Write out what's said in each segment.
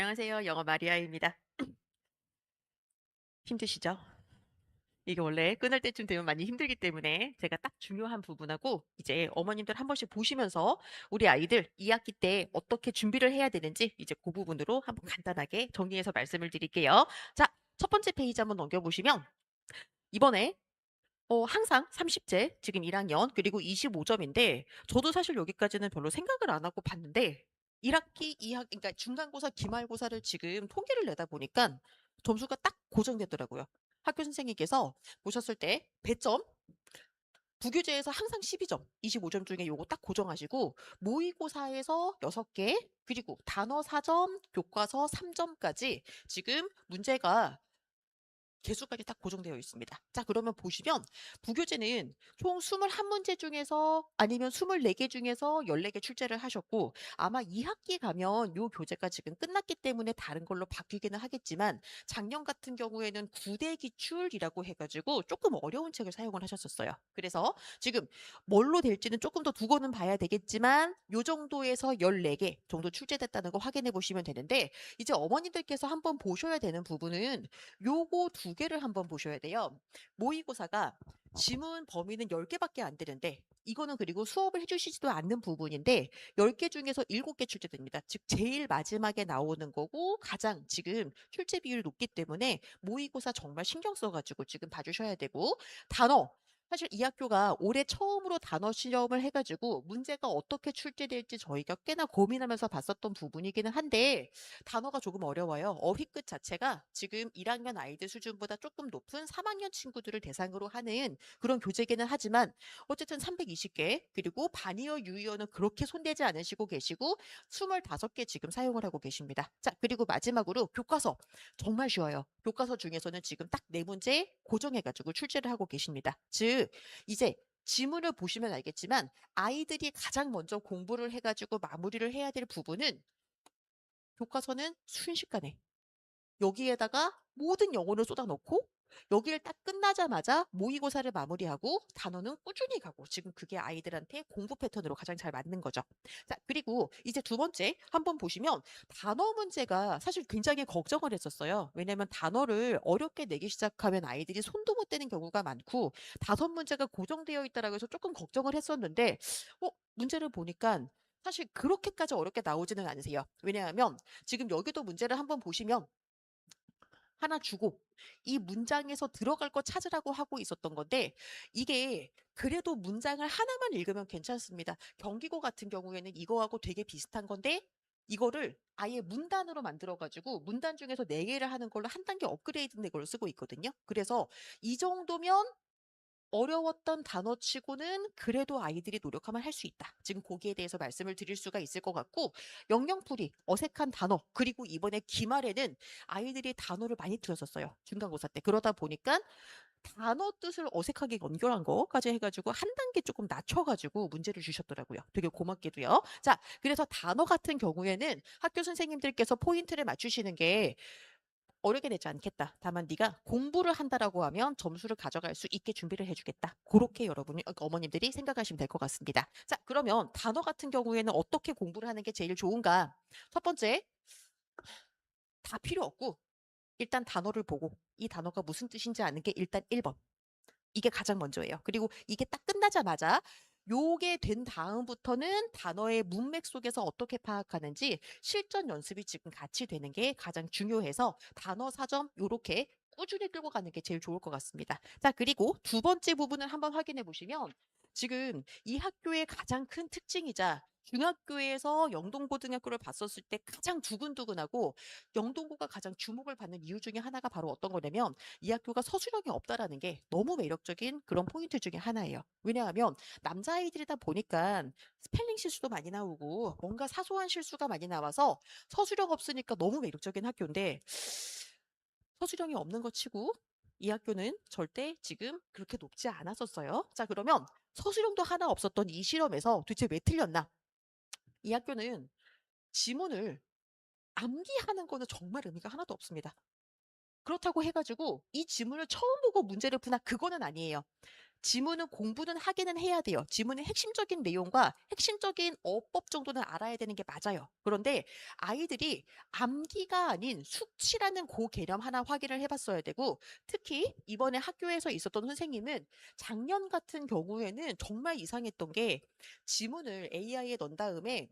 안녕하세요. 영어 마리아입니다. 힘드시죠? 이게 원래 끊을 때쯤 되면 많이 힘들기 때문에 제가 딱 중요한 부분하고 이제 어머님들 한 번씩 보시면서 우리 아이들 2학기 때 어떻게 준비를 해야 되는지 이제 그 부분으로 한번 간단하게 정리해서 말씀을 드릴게요. 자, 첫 번째 페이지 한번 넘겨보시면 이번에 항상 30제, 지금 1학년, 그리고 25점인데, 저도 사실 여기까지는 별로 생각을 안 하고 봤는데, 1학기, 2학, 그러니까 중간고사, 기말고사를 지금 통계를 내다 보니까 점수가 딱 고정되더라고요. 학교 선생님께서 보셨을 때 배점, 부교재에서 항상 12점, 25점 중에 요거 딱 고정하시고, 모의고사에서 6개, 그리고 단어 4점, 교과서 3점까지 지금 문제가 개수까지 딱 고정되어 있습니다. 자, 그러면 보시면 부교재는 총 21문제 중에서 아니면 24개 중에서 14개 출제를 하셨고 아마 2학기 가면 요 교재가 지금 끝났기 때문에 다른 걸로 바뀌기는 하겠지만 작년 같은 경우에는 9대 기출이라고 해가지고 조금 어려운 책을 사용을 하셨었어요. 그래서 지금 뭘로 될지는 조금 더 두고는 봐야 되겠지만 요 정도에서 14개 정도 출제됐다는 거 확인해 보시면 되는데 이제 어머님들께서 한번 보셔야 되는 부분은 요거 두 개를 한번 보셔야 돼요. 모의고사가 지문 범위는 10개밖에 안 되는데 이거는 그리고 수업을 해주시지도 않는 부분인데 10개 중에서 7개 출제됩니다. 즉 제일 마지막에 나오는 거고 가장 지금 출제 비율이 높기 때문에 모의고사 정말 신경 써가지고 지금 봐주셔야 되고 단어 사실 이 학교가 올해 처음으로 단어 시험을 해가지고 문제가 어떻게 출제될지 저희가 꽤나 고민하면서 봤었던 부분이기는 한데 단어가 조금 어려워요. 어휘 끝 자체가 지금 1학년 아이들 수준보다 조금 높은 3학년 친구들을 대상으로 하는 그런 교재기는 하지만 어쨌든 320개 그리고 반이어 유의어는 그렇게 손대지 않으시고 계시고 25개 지금 사용을 하고 계십니다. 자, 그리고 마지막으로 교과서 정말 쉬워요. 교과서 중에서는 지금 딱 4문제 고정해가지고 출제를 하고 계십니다. 즉 이제 지문을 보시면 알겠지만 아이들이 가장 먼저 공부를 해가지고 마무리를 해야 될 부분은 교과서는 순식간에 여기에다가 모든 영혼을 쏟아넣고 여기를 딱 끝나자마자 모의고사를 마무리하고 단어는 꾸준히 가고 지금 그게 아이들한테 공부 패턴으로 가장 잘 맞는 거죠. 자, 그리고 이제 두 번째 한번 보시면 단어 문제가 사실 굉장히 걱정을 했었어요. 왜냐면 단어를 어렵게 내기 시작하면 아이들이 손도 못 대는 경우가 많고 5문제가 고정되어 있다라고 해서 조금 걱정을 했었는데 문제를 보니까 사실 그렇게까지 어렵게 나오지는 않으세요. 왜냐하면 지금 여기도 문제를 한번 보시면 하나 주고 이 문장에서 들어갈 거 찾으라고 하고 있었던 건데 이게 그래도 문장을 하나만 읽으면 괜찮습니다. 경기고 같은 경우에는 이거하고 되게 비슷한 건데 이거를 아예 문단으로 만들어가지고 문단 중에서 4개를 하는 걸로 한 단계 업그레이드된 걸 쓰고 있거든요. 그래서 이 정도면 어려웠던 단어치고는 그래도 아이들이 노력하면 할 수 있다. 지금 거기에 대해서 말씀을 드릴 수가 있을 것 같고 영영풀이 어색한 단어 그리고 이번에 기말에는 아이들이 단어를 많이 틀었었어요. 중간고사 때. 그러다 보니까 단어 뜻을 어색하게 연결한 거까지 해가지고 한 단계 조금 낮춰가지고 문제를 주셨더라고요. 되게 고맙게도요. 자, 그래서 단어 같은 경우에는 학교 선생님들께서 포인트를 맞추시는 게 어렵게 되지 않겠다. 다만 네가 공부를 한다라고 하면 점수를 가져갈 수 있게 준비를 해주겠다. 그렇게 여러분이 어머님들이 생각하시면 될 것 같습니다. 자, 그러면 단어 같은 경우에는 어떻게 공부를 하는 게 제일 좋은가? 첫 번째, 다 필요 없고 일단 단어를 보고 이 단어가 무슨 뜻인지 아는 게 일단 1번. 이게 가장 먼저예요. 그리고 이게 딱 끝나자마자 요게 된 다음부터는 단어의 문맥 속에서 어떻게 파악하는지 실전 연습이 지금 같이 되는 게 가장 중요해서 단어 4점 요렇게 꾸준히 끌고 가는 게 제일 좋을 것 같습니다. 자, 그리고 두 번째 부분을 한번 확인해 보시면 지금 이 학교의 가장 큰 특징이자 중학교에서 영동고등학교를 봤었을 때 가장 두근두근하고 영동고가 가장 주목을 받는 이유 중에 하나가 바로 어떤 거냐면 이 학교가 서술형이 없다라는 게 너무 매력적인 그런 포인트 중에 하나예요. 왜냐하면 남자아이들이다 보니까 스펠링 실수도 많이 나오고 뭔가 사소한 실수가 많이 나와서 서술형 없으니까 너무 매력적인 학교인데 서술형이 없는 것 치고 이 학교는 절대 지금 그렇게 높지 않았었어요. 자, 그러면 서술형도 하나 없었던 이 실험에서 도대체 왜 틀렸나? 이 학교는 지문을 암기하는 거는 정말 의미가 하나도 없습니다. 그렇다고 해가지고 이 지문을 처음 보고 문제를 푸나 그거는 아니에요. 지문은 공부는 하기는 해야 돼요. 지문의 핵심적인 내용과 핵심적인 어법 정도는 알아야 되는 게 맞아요. 그런데 아이들이 암기가 아닌 숙지라는 그 개념 하나 확인을 해봤어야 되고, 특히 이번에 학교에서 있었던 선생님은 작년 같은 경우에는 정말 이상했던 게 지문을 AI에 넣은 다음에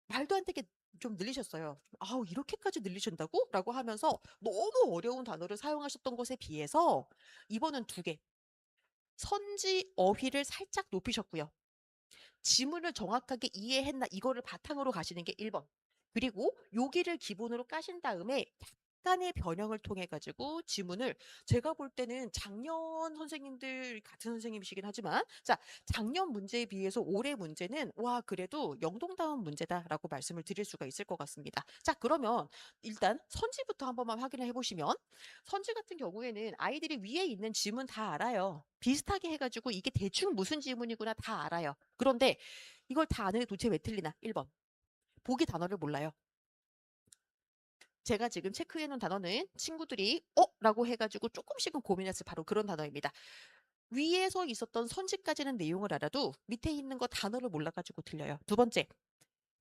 말도 안 되게 좀 늘리셨어요. "아우 이렇게까지 늘리신다고?" 라고 하면서 너무 어려운 단어를 사용하셨던 것에 비해서 이번은 두 개, 선지 어휘를 살짝 높이셨고요. 지문을 정확하게 이해했나 이거를 바탕으로 가시는 게 1번. 그리고 여기를 기본으로 까신 다음에 약간의 변형을 통해 가지고 지문을, 제가 볼 때는 작년 선생님들 같은 선생님이시긴 하지만, 자, 작년 문제에 비해서 올해 문제는 와 그래도 영동다운 문제다라고 말씀을 드릴 수가 있을 것 같습니다. 자, 그러면 일단 선지부터 한 번만 확인을 해 보시면, 선지 같은 경우에는 아이들이 위에 있는 지문 다 알아요. 비슷하게 해 가지고 이게 대충 무슨 지문이구나 다 알아요. 그런데 이걸 다 아는데 도대체 왜 틀리나? 1번. 보기 단어를 몰라요. 제가 지금 체크해 놓은 단어는 친구들이 라고 해가지고 조금씩은 고민했을 바로 그런 단어입니다. 위에서 있었던 선지까지는 내용을 알아도 밑에 있는 거 단어를 몰라가지고 틀려요. 두 번째,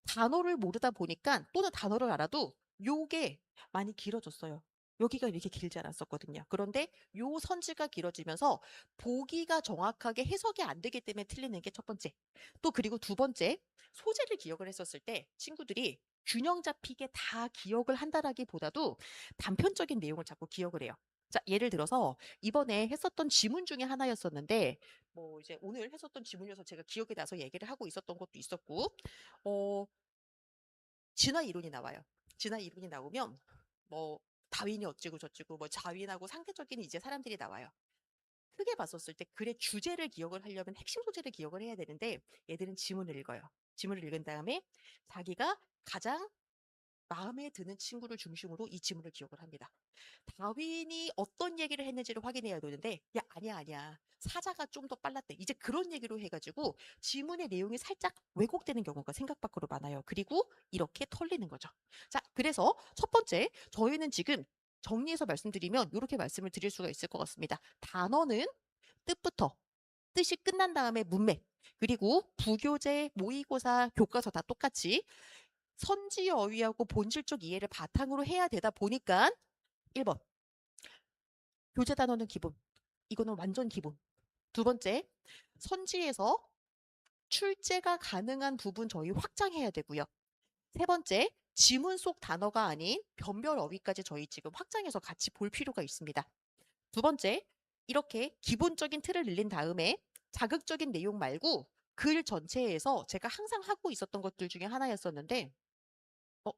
단어를 모르다 보니까 또는 단어를 알아도 요게 많이 길어졌어요. 여기가 이렇게 길지 않았었거든요. 그런데 요 선지가 길어지면서 보기가 정확하게 해석이 안 되기 때문에 틀리는 게 첫 번째. 또 그리고 두 번째, 소재를 기억을 했었을 때 친구들이 균형 잡히게 다 기억을 한다라기보다도 단편적인 내용을 자꾸 기억을 해요. 자, 예를 들어서 이번에 했었던 지문 중에 하나였었는데, 뭐 이제 오늘 했었던 지문이어서 제가 기억이 나서 얘기를 하고 있었던 것도 있었고, 어, 진화 이론이 나와요. 진화 이론이 나오면 뭐 다윈이 어찌고 저찌고 뭐 자윈하고 상대적인 이제 사람들이 나와요. 크게 봤었을 때 글의 주제를 기억을 하려면 핵심 소재를 기억을 해야 되는데 얘들은 지문을 읽어요. 지문을 읽은 다음에 자기가 가장 마음에 드는 친구를 중심으로 이 지문을 기억을 합니다. 다윈이 어떤 얘기를 했는지를 확인해야 되는데, 야, 아니야, 아니야. 사자가 좀 더 빨랐대. 이제 그런 얘기로 해가지고 지문의 내용이 살짝 왜곡되는 경우가 생각 밖으로 많아요. 그리고 이렇게 털리는 거죠. 자, 그래서 첫 번째, 저희는 지금 정리해서 말씀드리면 이렇게 말씀을 드릴 수가 있을 것 같습니다. 단어는 뜻부터, 뜻이 끝난 다음에 문맥, 그리고 부교재, 모의고사, 교과서 다 똑같이 선지 어휘하고 본질적 이해를 바탕으로 해야 되다 보니까 1번, 교재 단어는 기본. 이거는 완전 기본. 두 번째, 선지에서 출제가 가능한 부분 저희 확장해야 되고요. 세 번째, 지문 속 단어가 아닌 변별 어휘까지 저희 지금 확장해서 같이 볼 필요가 있습니다. 두 번째, 이렇게 기본적인 틀을 늘린 다음에 자극적인 내용 말고 글 전체에서 제가 항상 하고 있었던 것들 중에 하나였었는데, 어,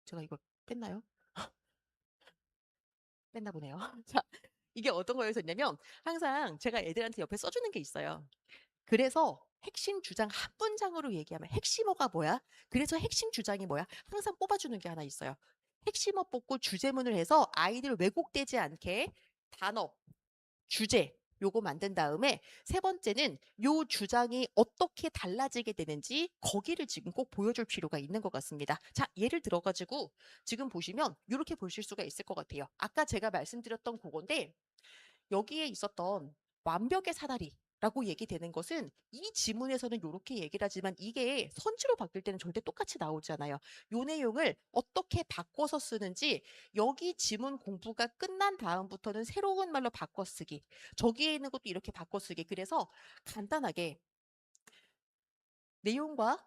제가 이걸 뺐나요? 뺐나 보네요. 자, 이게 어떤 거였었냐면 항상 제가 애들한테 옆에 써주는 게 있어요. 그래서 핵심 주장 한 문장으로 얘기하면 핵심어가 뭐야? 그래서 핵심 주장이 뭐야? 항상 뽑아주는 게 하나 있어요. 핵심어 뽑고 주제문을 해서 아이들 왜곡되지 않게 단어, 주제 요거 만든 다음에 세 번째는 요 주장이 어떻게 달라지게 되는지 거기를 지금 꼭 보여줄 필요가 있는 것 같습니다. 자, 예를 들어가지고 지금 보시면 이렇게 보실 수가 있을 것 같아요. 아까 제가 말씀드렸던 그건데 여기에 있었던 완벽의 사다리라고 얘기되는 것은 이 지문에서는 이렇게 얘기를 하지만 이게 선지로 바뀔 때는 절대 똑같이 나오지 않아요. 요 내용을 어떻게 바꿔서 쓰는지 여기 지문 공부가 끝난 다음부터는 새로운 말로 바꿔쓰기. 저기에 있는 것도 이렇게 바꿔쓰기. 그래서 간단하게 내용과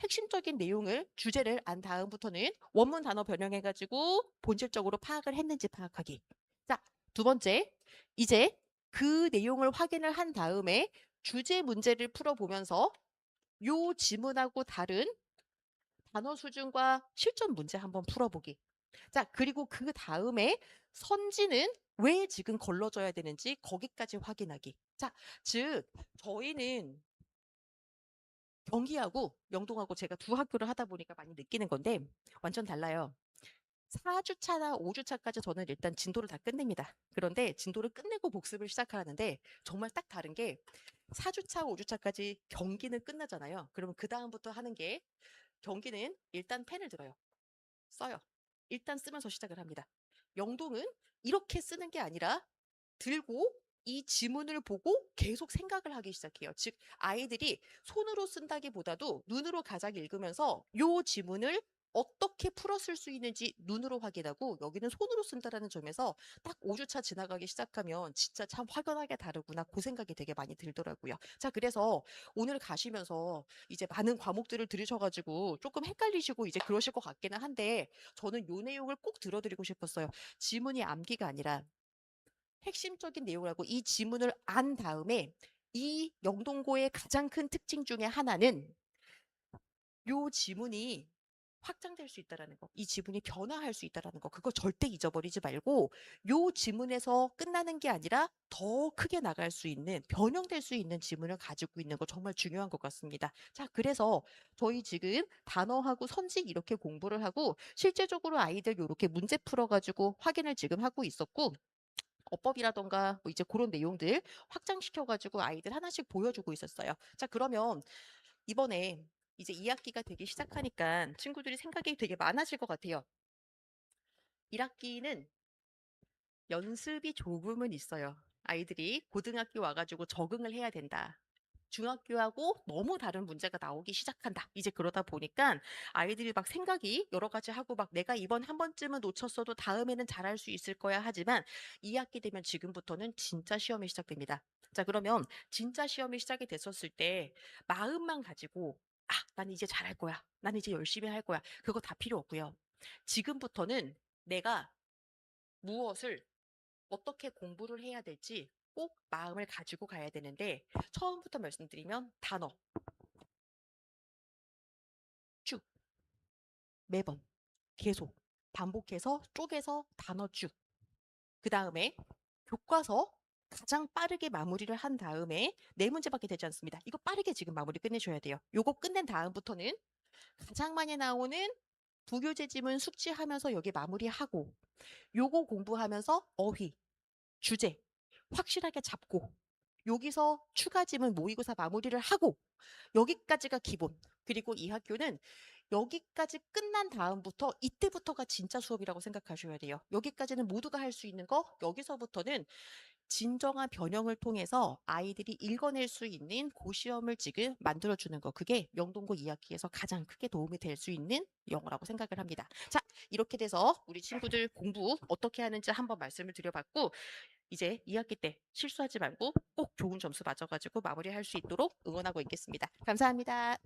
핵심적인 내용을 주제를 안 다음부터는 원문 단어 변형해 가지고 본질적으로 파악을 했는지 파악하기. 자, 두 번째. 이제 그 내용을 확인을 한 다음에 주제 문제를 풀어보면서 요 지문하고 다른 단어 수준과 실전 문제 한번 풀어보기. 자, 그리고 그 다음에 선지는 왜 지금 걸러져야 되는지 거기까지 확인하기. 자, 즉 저희는 경기하고 영동하고 제가 두 학교를 하다 보니까 많이 느끼는 건데 완전 달라요. 4주차나 5주차까지 저는 일단 진도를 다 끝냅니다. 그런데 진도를 끝내고 복습을 시작하는데 정말 딱 다른 게 4주차, 5주차까지 경기는 끝나잖아요. 그러면 그다음부터 하는 게 경기는 일단 펜을 들어요. 써요. 일단 쓰면서 시작을 합니다. 영동은 이렇게 쓰는 게 아니라 들고 이 지문을 보고 계속 생각을 하기 시작해요. 즉, 아이들이 손으로 쓴다기보다도 눈으로 가장 읽으면서 요 지문을 어떻게 풀었을 수 있는지 눈으로 확인하고 여기는 손으로 쓴다라는 점에서 딱 5주차 지나가기 시작하면 진짜 참 확연하게 다르구나 그 생각이 되게 많이 들더라고요. 자, 그래서 오늘 가시면서 이제 많은 과목들을 들으셔가지고 조금 헷갈리시고 이제 그러실 것 같기는 한데 저는 요 내용을 꼭 들어드리고 싶었어요. 지문이 암기가 아니라 핵심적인 내용이라고 이 지문을 안 다음에 이 영동고의 가장 큰 특징 중에 하나는 요 지문이 확장될 수 있다라는 거, 이 지문이 변화할 수 있다라는 거, 그거 절대 잊어버리지 말고 요 지문에서 끝나는 게 아니라 더 크게 나갈 수 있는, 변형될 수 있는 지문을 가지고 있는 거 정말 중요한 것 같습니다. 자, 그래서 저희 지금 단어하고 선직 이렇게 공부를 하고 실제적으로 아이들 이렇게 문제 풀어가지고 확인을 지금 하고 있었고 어법이라던가 뭐 이제 그런 내용들 확장시켜가지고 아이들 하나씩 보여주고 있었어요. 자, 그러면 이번에 이제 2학기가 되기 시작하니까 친구들이 생각이 되게 많아질 것 같아요. 1학기는 연습이 조금은 있어요. 아이들이 고등학교 와가지고 적응을 해야 된다. 중학교하고 너무 다른 문제가 나오기 시작한다. 이제 그러다 보니까 아이들이 막 생각이 여러 가지 하고 막 내가 이번 한 번쯤은 놓쳤어도 다음에는 잘할 수 있을 거야 하지만 2학기 되면 지금부터는 진짜 시험이 시작됩니다. 자, 그러면 진짜 시험이 시작이 됐었을 때 마음만 가지고 난 이제 잘할 거야. 난 이제 열심히 할 거야. 그거 다 필요 없고요. 지금부터는 내가 무엇을 어떻게 공부를 해야 될지 꼭 마음을 가지고 가야 되는데 처음부터 말씀드리면 단어 쭉 매번 계속 반복해서 쪼개서 단어 쭉 그 다음에 교과서 가장 빠르게 마무리를 한 다음에 네 문제밖에 되지 않습니다. 이거 빠르게 지금 마무리 끝내셔야 돼요. 요거 끝낸 다음부터는 가장 많이 나오는 부교재 지문 숙지하면서 여기 마무리하고 요거 공부하면서 어휘 주제 확실하게 잡고 여기서 추가 지문 모의고사 마무리를 하고 여기까지가 기본. 그리고 이 학교는 여기까지 끝난 다음부터 이때부터가 진짜 수업이라고 생각하셔야 돼요. 여기까지는 모두가 할 수 있는 거, 여기서부터는 진정한 변형을 통해서 아이들이 읽어낼 수 있는 고시험을 지금 만들어주는 거. 그게 영동고 2학기에서 가장 크게 도움이 될 수 있는 영어라고 생각을 합니다. 자, 이렇게 돼서 우리 친구들 공부 어떻게 하는지 한번 말씀을 드려봤고 이제 2학기 때 실수하지 말고 꼭 좋은 점수 맞아가지고 마무리할 수 있도록 응원하고 있겠습니다. 감사합니다.